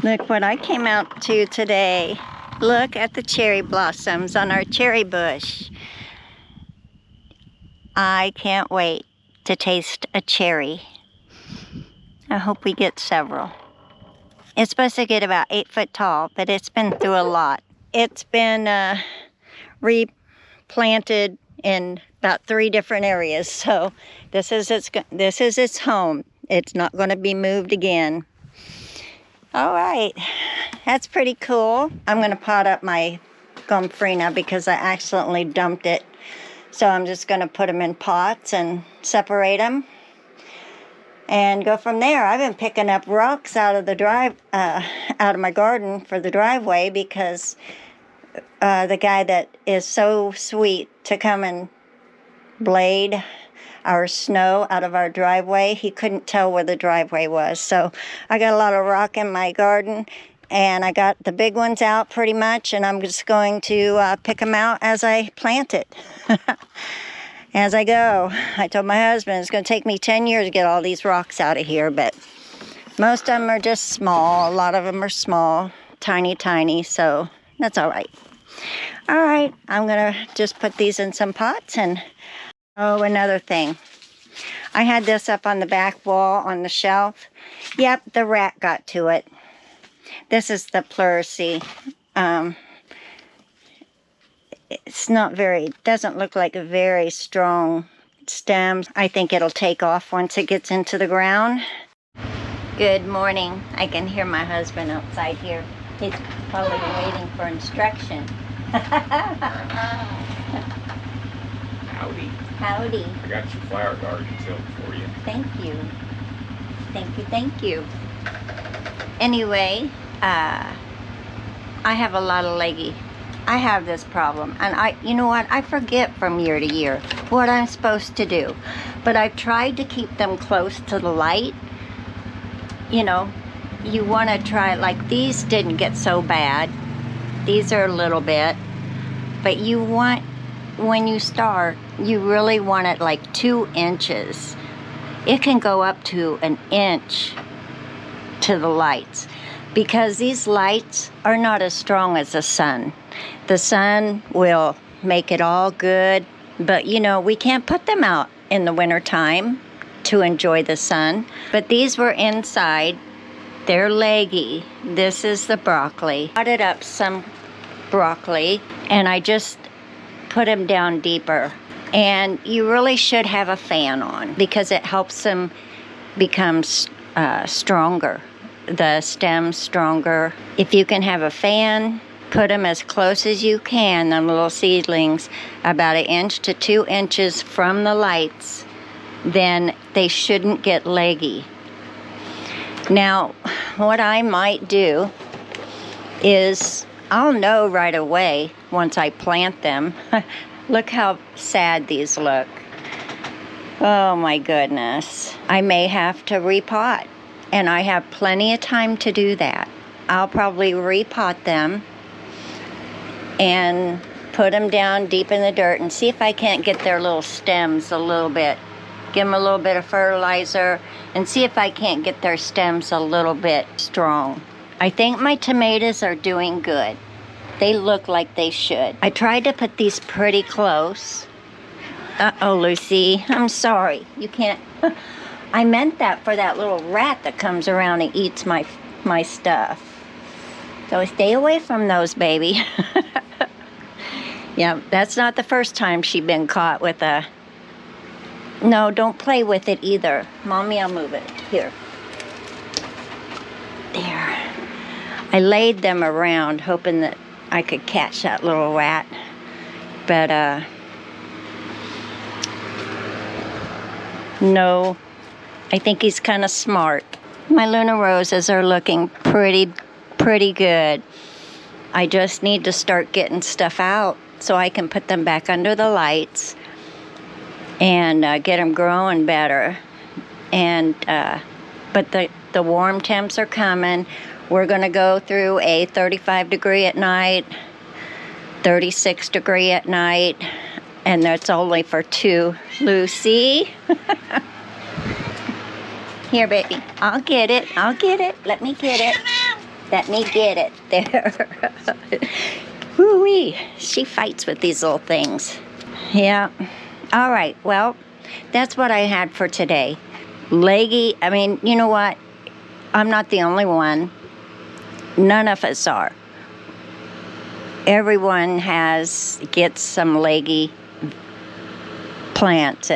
Look what I came out to today. Look at the cherry blossoms on our cherry bush. I can't wait to taste a cherry. I hope we get several. It's supposed to get about 8 foot tall, but it's been through a lot. It's been replanted in about 3 different areas, so this is its home. It's not going to be moved again. All right, that's pretty cool. I'm going to pot up my gomphrena because I accidentally dumped it. So I'm just going to put them in pots and separate them and go from there. I've been picking up rocks out of the out of my garden for the driveway because the guy that is so sweet to come and blade our snow out of our driveway, he couldn't tell where the driveway was. So I got a lot of rock in my garden, and I got the big ones out pretty much, and I'm just going to pick them out as I plant it. As I go. I told my husband it's going to take me 10 years to get all these rocks out of here, but most of them are just small. A lot of them are small, tiny, so that's all right. All right, I'm going to just put these in some pots. And oh, another thing. I had this up on the back wall on the shelf. Yep, the rat got to it. This is the pleurisy. It's not very, doesn't look like a very strong stem. I think it'll take off once it gets into the ground. Good morning. I can hear my husband outside here. He's probably waiting for instruction. Howdy. Howdy. I got your flower garden tilled for you. Thank you. Thank you. Anyway, I have a lot of leggy. I have this problem, and you know what? I forget from year to year what I'm supposed to do. But I've tried to keep them close to the light. You know, you want to try, like these didn't get so bad. These are a little bit. But you want, when you start, you really want it like 2 inches. It can go up to 1 inch to the lights, because these lights are not as strong as the sun. The sun will make it all good, but you know, we can't put them out in the winter time to enjoy the sun. But these were inside. They're leggy. This is the broccoli. I potted up some broccoli, and I just put them down deeper. And you really should have a fan on because it helps them become stronger. The stems stronger. If you can have a fan, put them as close as you can, them little seedlings, about 1 inch to 2 inches from the lights, then they shouldn't get leggy. Now, what I might do is, I'll know right away once I plant them. Look how sad these look. Oh my goodness. I may have to repot, and I have plenty of time to do that. I'll probably repot them and put them down deep in the dirt and see if I can't get their little stems a little bit. Give them a little bit of fertilizer and see if I can't get their stems a little bit strong. I think my tomatoes are doing good. They look like they should. I tried to put these pretty close. Uh-oh, Lucy, I'm sorry. You can't. I meant that for that little rat that comes around and eats my stuff. So stay away from those, baby. Yeah, that's not the first time she's been caught with a... No, don't play with it either. Mommy, I'll move it. Here. There. I laid them around hoping that I could catch that little rat. But, no. I think he's kind of smart. My Luna roses are looking pretty good. I just need to start getting stuff out so I can put them back under the lights and get them growing better. And but the warm temps are coming. We're going to go through a 35 degree at night, 36 degree at night, and that's only for 2. Lucy. Here, baby. I'll get it. Let me get it. Let me get it. There. Woo-wee. She fights with these little things. Yeah. All right. Well, that's what I had for today. Leggy. I mean, you know what? I'm not the only one. None of us are. Everyone gets some leggy plants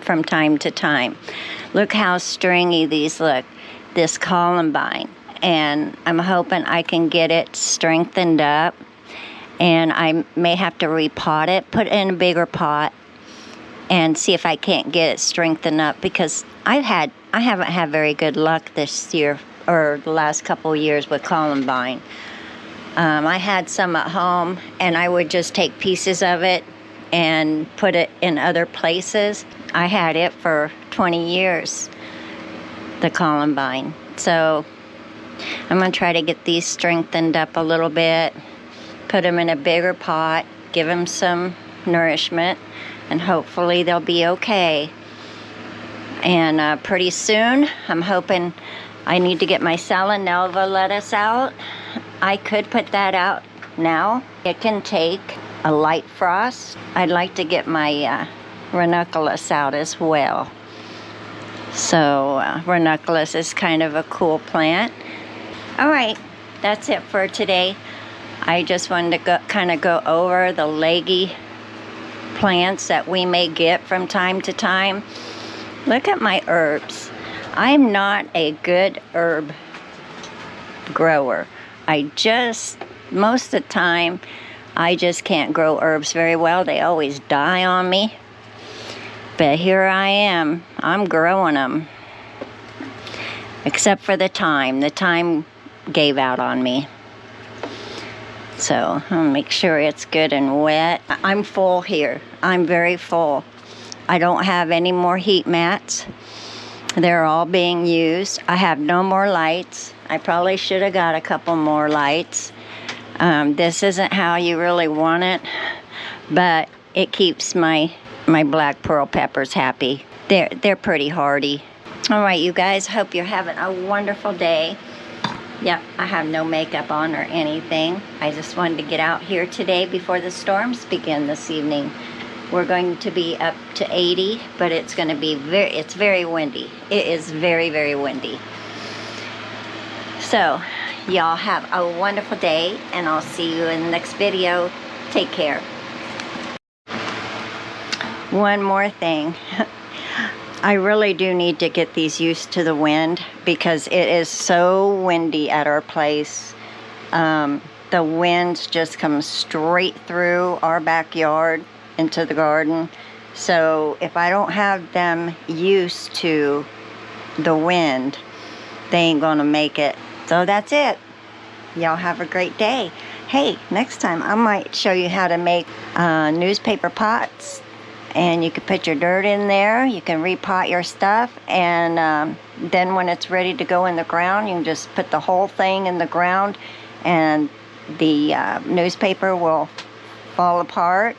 from time to time. Look how stringy these look. This columbine. And I'm hoping I can get it strengthened up. And I may have to repot it, put it in a bigger pot, and see if I can't get it strengthened up, because I haven't had very good luck this year or the last couple of years with columbine. I had some at home, and I would just take pieces of it and put it in other places. I had it for 20 years, the columbine. So I'm going to try to get these strengthened up a little bit, put them in a bigger pot, give them some nourishment, and hopefully they'll be okay. And pretty soon, I'm hoping I need to get my Salanova lettuce out. I could put that out now. It can take a light frost. I'd like to get my ranunculus out as well. So ranunculus is kind of a cool plant. All right, that's it for today. I just wanted to kind of go over the leggy plants that we may get from time to time. Look at my herbs. I'm not a good herb grower. Most of the time, I just can't grow herbs very well. They always die on me. But here I am. I'm growing them. Except for the thyme. The thyme gave out on me. So I'll make sure it's good and wet. I'm full here. I'm very full. I don't have any more heat mats. They're all being used. I have no more lights. I probably should have got a couple more lights. This isn't how you really want it, but it keeps my black pearl peppers happy. They're pretty hardy. All right, you guys, hope you're having a wonderful day. Yep, I have no makeup on or anything. I just wanted to get out here today before the storms begin this evening. We're going to be up to 80, but it's going to be it's very windy. It is very, very windy. So, y'all have a wonderful day, and I'll see you in the next video. Take care. One more thing. I really do need to get these used to the wind, because it is so windy at our place. The winds just come straight through our backyard into the garden. So if I don't have them used to the wind, they ain't gonna make it. So that's it. Y'all have a great day. Hey, next time I might show you how to make newspaper pots. And you can put your dirt in there. You can repot your stuff. And then when it's ready to go in the ground, you can just put the whole thing in the ground. And the newspaper will fall apart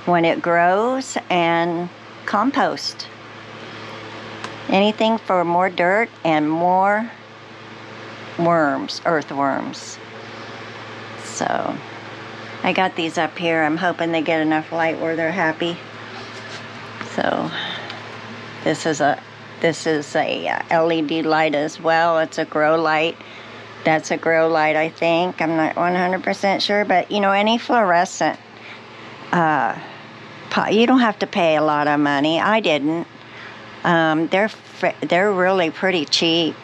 when it grows, and compost. Anything for more dirt and more worms, earthworms. So I got these up here. I'm hoping they get enough light where they're happy. So this is a LED light as well. It's a grow light. That's a grow light, I think. I'm not 100% sure, but you know, any fluorescent pot, you don't have to pay a lot of money. I didn't. They're really pretty cheap,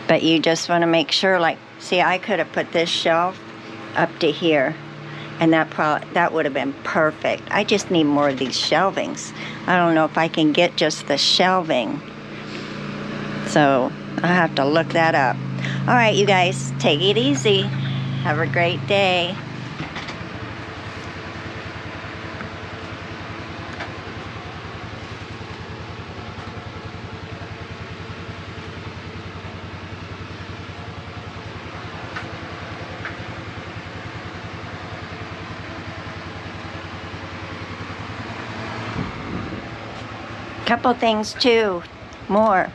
but you just want to make sure. Like, see, I could have put this shelf up to here, and that would have been perfect. I just need more of these shelvings. I don't know if I can get just the shelving, so I have to look that up. All right, you guys, take it easy. Have a great day. Couple things too, more.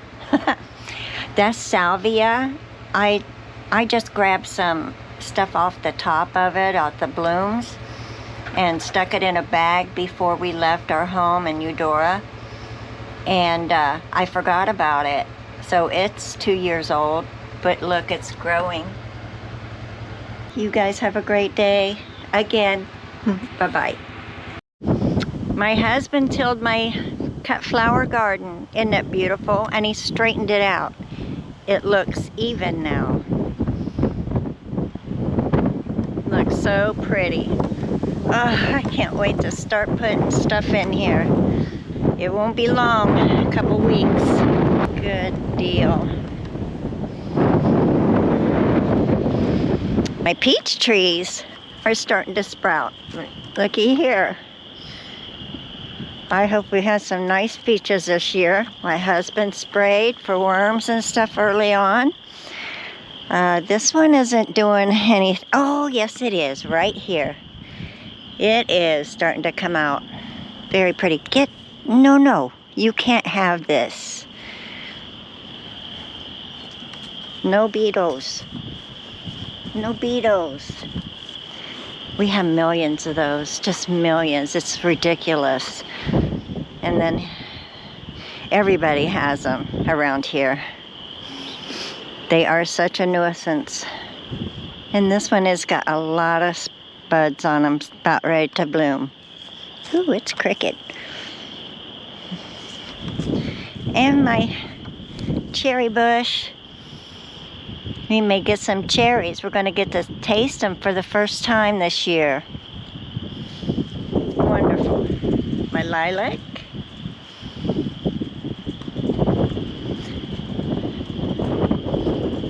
That's salvia. I I just grabbed some stuff off the top of it, off the blooms, and stuck it in a bag before we left our home in Eudora. And I forgot about it. So it's 2 years old, but look, it's growing. You guys have a great day. Again, bye-bye. My husband tilled my cut flower garden. Isn't it beautiful? And he straightened it out. It looks even now. Looks so pretty. Oh, I can't wait to start putting stuff in here. It won't be long, a couple weeks. Good deal. My peach trees are starting to sprout. Looky here. I hope we have some nice peaches this year. My husband sprayed for worms and stuff early on. This one isn't doing anything. Oh, yes it is, right here. It is starting to come out. Very pretty. No, you can't have this. No beetles. No beetles. We have millions of those, just millions. It's ridiculous. And then everybody has them around here. They are such a nuisance. And this one has got a lot of buds on them, about ready to bloom. Ooh, it's cricket. And my cherry bush. We may get some cherries. We're going to get to taste them for the first time this year. Wonderful. My lilac.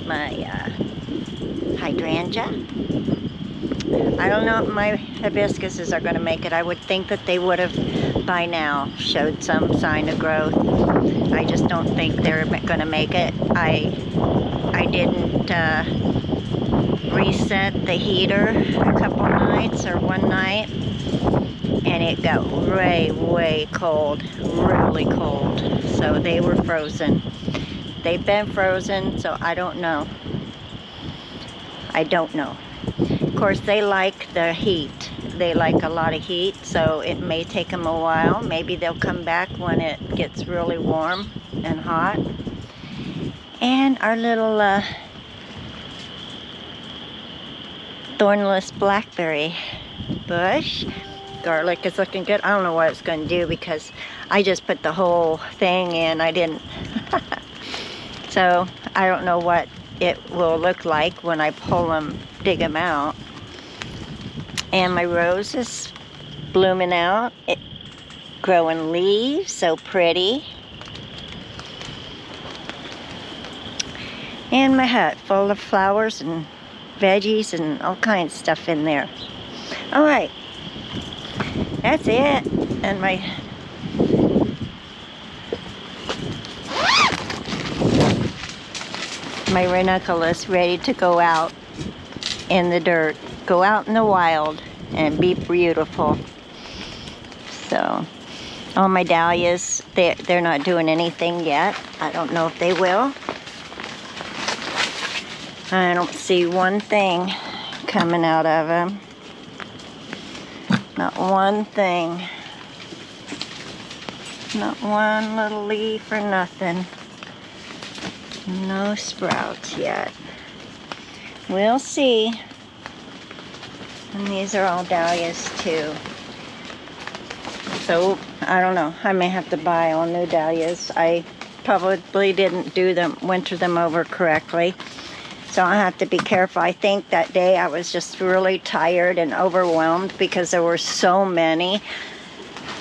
My hydrangea. I don't know if my hibiscuses are going to make it. I would think that they would have by now showed some sign of growth. I just don't think they're going to make it. I didn't reset the heater a couple nights or one night, and it got way cold, really cold. So they were frozen. They've been frozen, so I don't know. I don't know. Of course, they like the heat. They like a lot of heat, so it may take them a while. Maybe they'll come back when it gets really warm and hot. And our little thornless blackberry bush. Garlic is looking good. I don't know what it's going to do because I just put the whole thing in. I didn't. So I don't know what it will look like when I pull them, dig them out. And my rose is blooming out. It growing leaves, so pretty. And my hut full of flowers and veggies and all kinds of stuff in there. All right, that's it. And my ranunculus ready to go out in the dirt, go out in the wild and be beautiful. So all my dahlias, they're not doing anything yet. I don't know if they will. I don't see one thing coming out of them. Not one thing. Not one little leaf or nothing. No sprouts yet. We'll see. And these are all dahlias too. So, I don't know. I may have to buy all new dahlias. I probably didn't winter them over correctly. So I have to be careful. I think that day I was just really tired and overwhelmed because there were so many.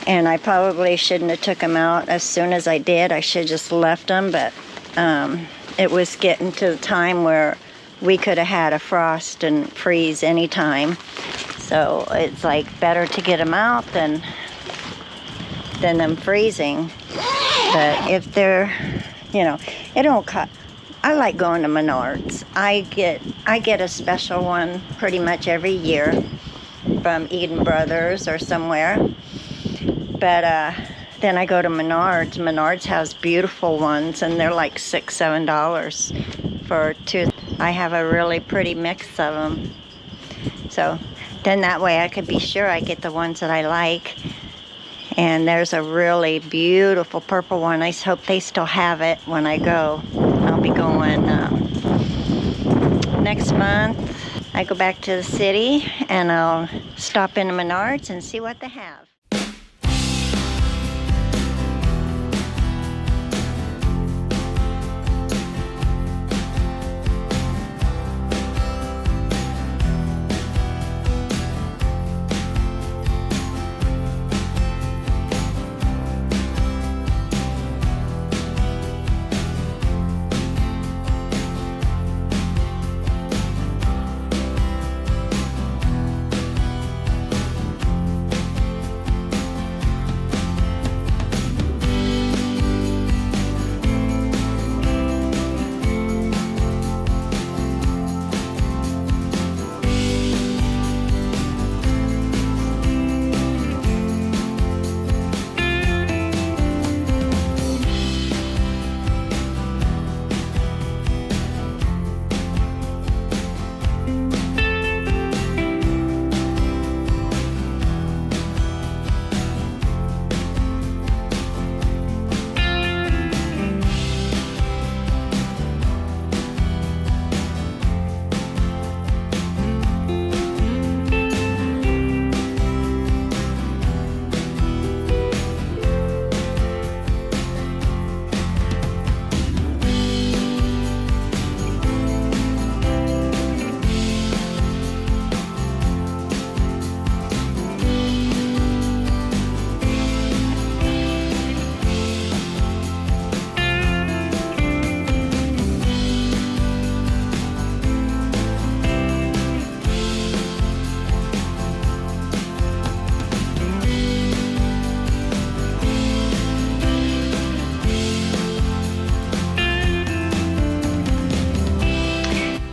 And I probably shouldn't have took them out as soon as I did. I should have just left them, but it was getting to the time where we could have had a frost and freeze anytime. So it's like better to get them out than them freezing. But if they're, you know, it don't cut. I like going to Menards. I get a special one pretty much every year from Eden Brothers or somewhere. But then I go to Menards. Menards has beautiful ones, and they're like $6, $7 for two. I have a really pretty mix of them. So then that way I could be sure I get the ones that I like. And there's a really beautiful purple one. I hope they still have it when I go. I'll be going next month. I go back to the city and I'll stop into Menards and see what they have.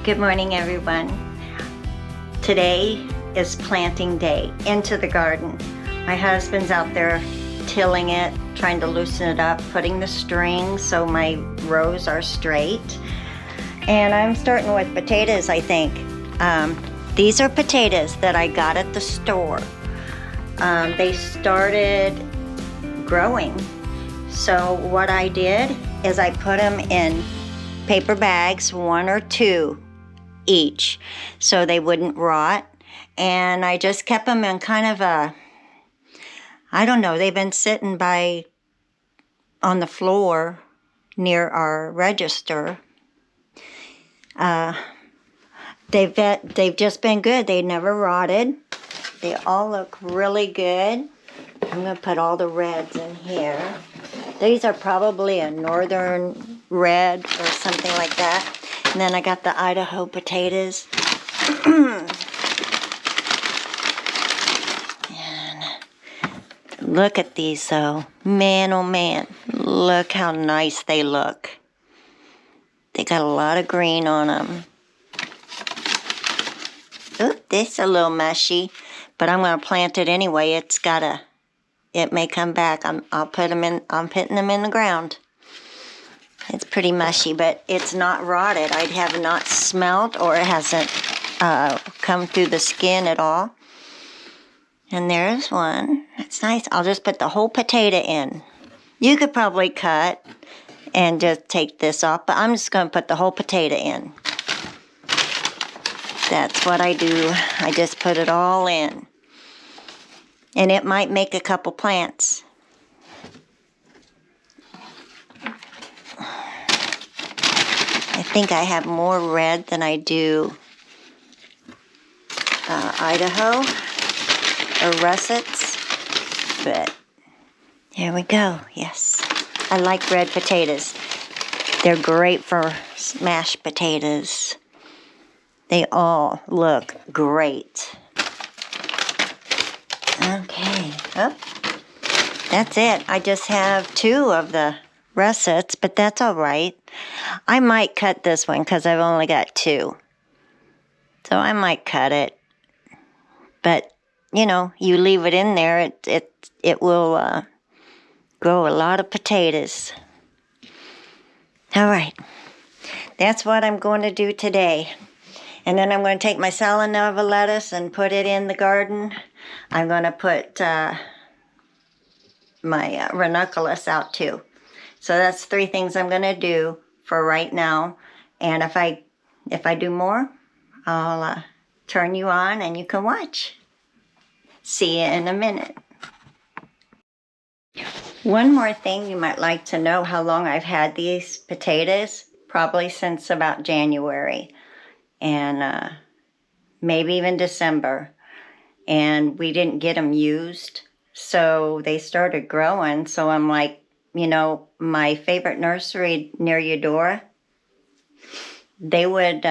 Good morning, everyone. Today is planting day into the garden. My husband's out there tilling it, trying to loosen it up, putting the strings so my rows are straight. And I'm starting with potatoes, I think. These are potatoes that I got at the store. They started growing. So what I did is I put them in paper bags, 1 or 2 each, so they wouldn't rot. And I just kept them in kind of a, I don't know, they've been sitting on the floor near our register. They've just been good. They never rotted. They all look really good. I'm going to put all the reds in here. These are probably a northern red or something like that. And then I got the Idaho potatoes. And look at these though. Man, oh man. Look how nice they look. They got a lot of green on them. Ooh, this is a little mushy, but I'm going to plant it anyway. It may come back. I'm putting them in the ground. It's pretty mushy, but it's not rotted. I have not smelled, or it hasn't come through the skin at all. And there's one. That's nice. I'll just put the whole potato in. You could probably cut and just take this off, but I'm just going to put the whole potato in. That's what I do. I just put it all in. And it might make a couple plants. I think I have more red than I do Idaho or russets, but here we go. Yes, I like red potatoes. They're great for mashed potatoes. They all look great. Okay, oh, that's it. I just have 2 of the russets, but that's all right. I might cut this one because I've only got 2. So I might cut it. But, you know, you leave it in there, it will grow a lot of potatoes. All right. that's what I'm going to do today. And then I'm going to take my Salanova lettuce and put it in the garden. I'm going to put my ranunculus out too. So that's 3 things I'm going to do for right now. And if I do more, I'll turn you on and you can watch. See you in a minute. One more thing, you might like to know how long I've had these potatoes. Probably since about January and maybe even December. And we didn't get them used, so they started growing. So I'm like, you know, my favorite nursery near Eudora, they would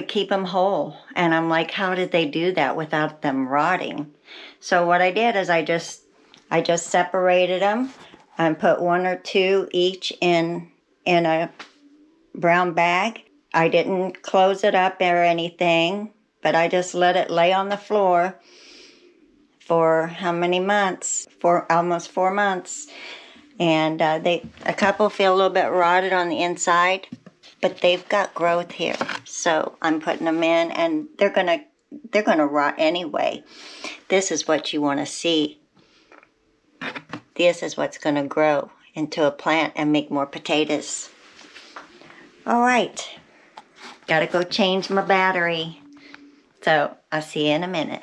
keep them whole. And I'm like, how did they do that without them rotting? So what I did is I just separated them and put 1 or 2 each in a brown bag. I didn't close it up or anything, but I just let it lay on the floor for how many months? Almost 4 months. And a couple feel a little bit rotted on the inside, but they've got growth here. So I'm putting them in, and they're gonna rot anyway. This is what you want to see. This is what's gonna grow into a plant and make more potatoes. All right, gotta go change my battery. So I'll see you in a minute.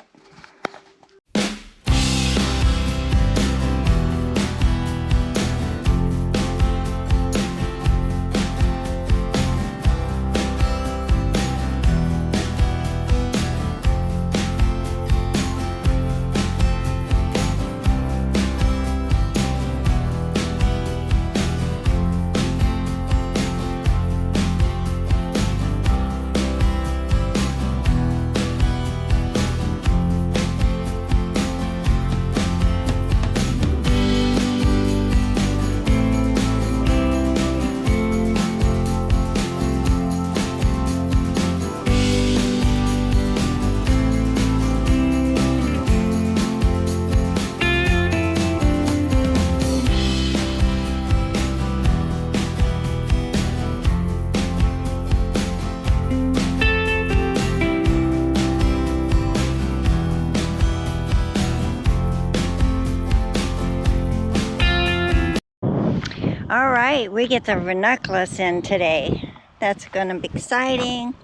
All right, we get the ranunculus in today. That's going to be exciting.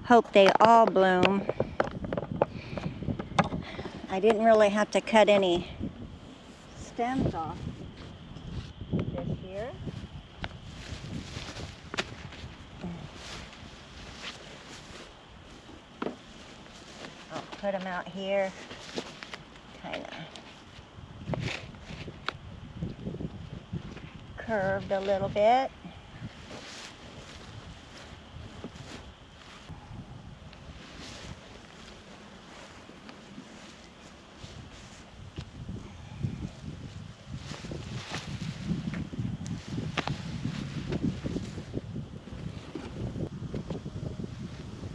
Hope they all bloom. I didn't really have to cut any stems off this year. I'll put them out here, kind of curved a little bit.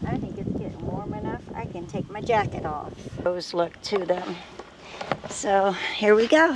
I think it's getting warm enough. I can take my jacket off. Those look to them. So here we go.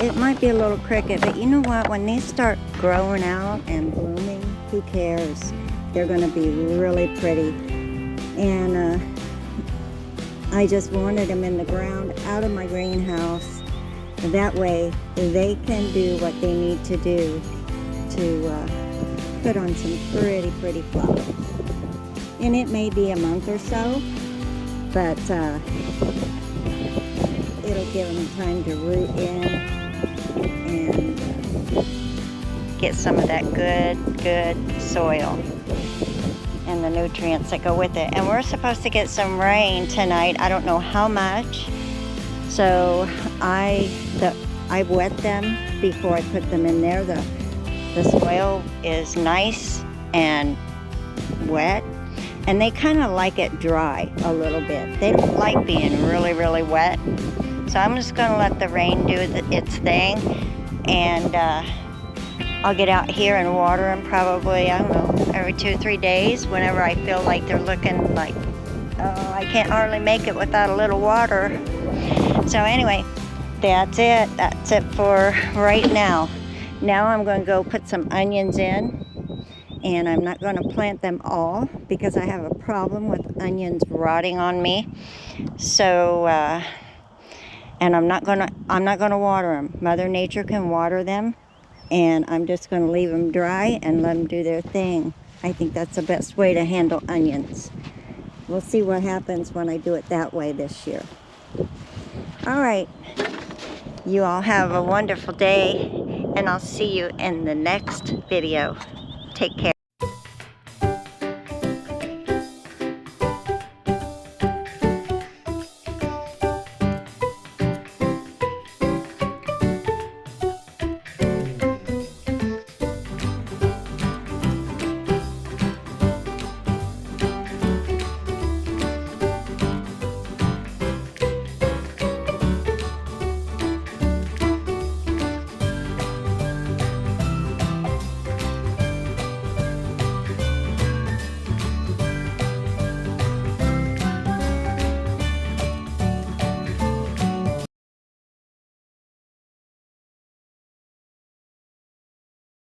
It might be a little crooked, but you know what? When they start growing out and blooming, who cares? They're going to be really pretty. And I just wanted them in the ground out of my greenhouse. And that way they can do what they need to do to put on some pretty flowers. And it may be a month or so, but it'll give them time to root in and get some of that good soil and the nutrients that go with it. And we're supposed to get some rain tonight. I don't know how much. So I wet them before I put them in there. The soil is nice and wet, and they kind of like it dry a little bit. They don't like being really wet. So I'm just going to let the rain do its thing, and I'll get out here and water them probably, I don't know, every 2 or 3 days whenever I feel like they're looking like, oh, I can't hardly make it without a little water. So anyway, that's it. That's it for right now. Now I'm going to go put some onions in, and I'm not going to plant them all because I have a problem with onions rotting on me. So, and I'm not going to water them. Mother Nature can water them, and I'm just going to leave them dry and let them do their thing. I think that's the best way to handle onions. We'll see what happens when I do it that way this year. All right, you all have a wonderful day, and I'll see you in the next video. Take care.